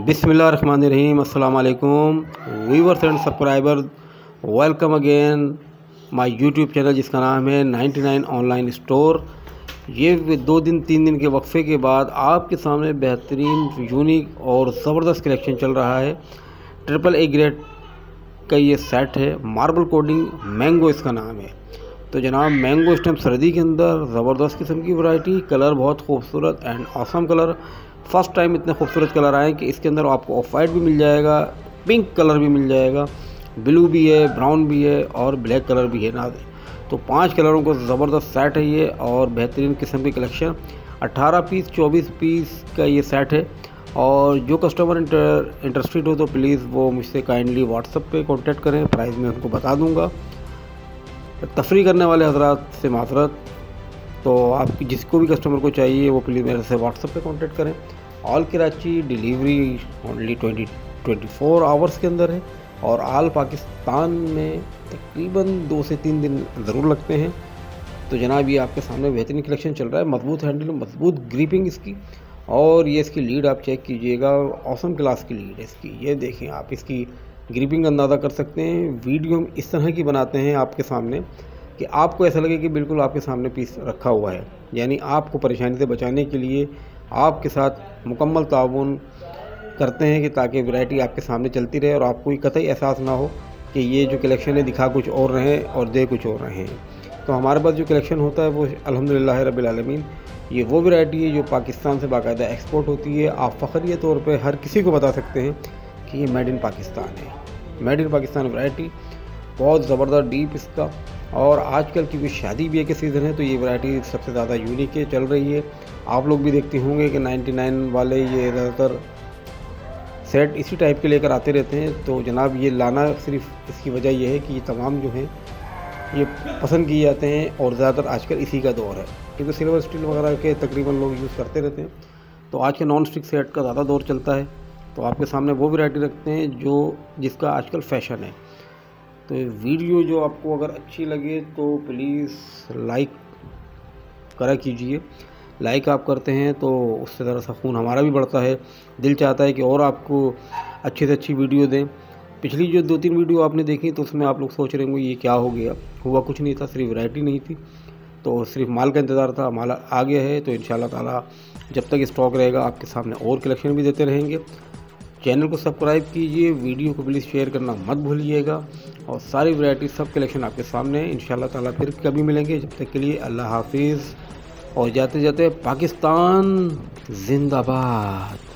बिस्मिल्लाहिर्रहमानिर्रहीम। अस्सलाम वालेकुम viewers and subscriber, welcome again my YouTube channel जिसका नाम है 99 ऑनलाइन स्टोर। ये 2-3 दिन के वक्फे के बाद आपके सामने बेहतरीन यूनिक और ज़बरदस्त कलेक्शन चल रहा है। AAA ग्रेड का ये सेट है, मार्बल कोडिंग मैंगो इसका नाम है। तो जनाब मैंगो इस टाइम सर्दी के अंदर ज़बरदस्त किस्म की वैरायटी, कलर बहुत खूबसूरत and awesome colour. First time इतने खूबसूरत कलर आए कि इसके अंदर आपको ऑफ वाइट भी मिल जाएगा, पिंक कलर भी मिल जाएगा, ब्लू भी है, ब्राउन भी है और ब्लैक कलर भी है ना। तो 5 कलरों को ज़बरदस्त सेट है ये और बेहतरीन किस्म की कलेक्शन। 18 पीस 24 पीस का ये सेट है। और जो कस्टमर इंटरेस्टेड हो तो प्लीज़ वो मुझसे काइंडली व्हाट्सएप पे कांटेक्ट करें, प्राइस मैं उनको बता दूंगा। तफरी करने वाले हजरात से माफ़रत, तो आपकी जिसको भी कस्टमर को चाहिए वो प्लीज़ मेरे से व्हाट्सएप पे कांटेक्ट करें। All Karachi delivery only 24 hours के अंदर है और ऑल पाकिस्तान में तकरीबन 2 से 3 दिन ज़रूर लगते हैं। तो जनाब ये आपके सामने बेहतरीन कलेक्शन चल रहा है, मजबूत हैंडल, मजबूत ग्रिपिंग इसकी। और ये इसकी लीड आप चेक कीजिएगा, ऑसम क्लास की लीड है इसकी। ये देखें, आप इसकी ग्रिपिंग अंदाज़ा कर सकते हैं। वीडियो हम इस तरह की बनाते हैं आपके सामने कि आपको ऐसा लगे कि बिल्कुल आपके सामने पीस रखा हुआ है, यानी आपको परेशानी से बचाने के लिए आपके साथ मुकम्मल ताउन करते हैं कि ताकि वैरायटी आपके सामने चलती रहे और आपको कतई एहसास ना हो कि ये जो कलेक्शन है दिखा कुछ और रहे हैं और दे कुछ और रहे हैं। तो हमारे पास जो कलेक्शन होता है वो अल्हम्दुलिल्लाह रब्बिल आलमीन ये वो वैरायटी है जो पाकिस्तान से बाकायदा एक्सपोर्ट होती है। आप फ़ख्रिया तौर पे हर किसी को बता सकते हैं कि ये मेड इन पाकिस्तान है, मेड इन पाकिस्तान वैरायटी। बहुत ज़बरदस्त डीप इसका। और आजकल की भी शादी ब्याह के सीज़न है तो ये वैरायटी सबसे ज़्यादा यूनिक है, चल रही है। आप लोग भी देखते होंगे कि 99 वाले ये ज़्यादातर सेट इसी टाइप के लेकर आते रहते हैं। तो जनाब ये लाना सिर्फ इसकी वजह यह है कि ये तमाम जो हैं ये पसंद किए जाते हैं और ज़्यादातर आजकल इसी का दौर है, क्योंकि सिल्वर स्टील वगैरह के तकरीबन लोग यूज़ करते रहते हैं। तो आज के नॉन स्टिक सेट का ज़्यादा दौर चलता है। तो आपके सामने वो वैरायटी रखते हैं जो जिसका आजकल फ़ैशन है। तो वीडियो जो आपको अगर अच्छी लगे तो प्लीज़ लाइक करा कीजिए। लाइक आप करते हैं तो उससे ज़रा सा खून हमारा भी बढ़ता है, दिल चाहता है कि और आपको अच्छी से अच्छी वीडियो दें। पिछली जो 2-3 वीडियो आपने देखी तो उसमें आप लोग सोच रहे होंगे ये क्या हो गया, हुआ कुछ नहीं था, सिर्फ वैरायटी नहीं थी, तो सिर्फ माल का इंतज़ार था। माल आ गया है तो इंशाल्लाह ताला जब तक स्टॉक रहेगा आपके सामने और कलेक्शन भी देते रहेंगे। चैनल को सब्सक्राइब कीजिए, वीडियो को प्लीज़ शेयर करना मत भूलिएगा और सारी वैरायटी सब कलेक्शन आपके सामने है। इंशाल्लाह ताला फिर कभी मिलेंगे, जब तक के लिए अल्लाह हाफिज़। और जाते जाते पाकिस्तान जिंदाबाद।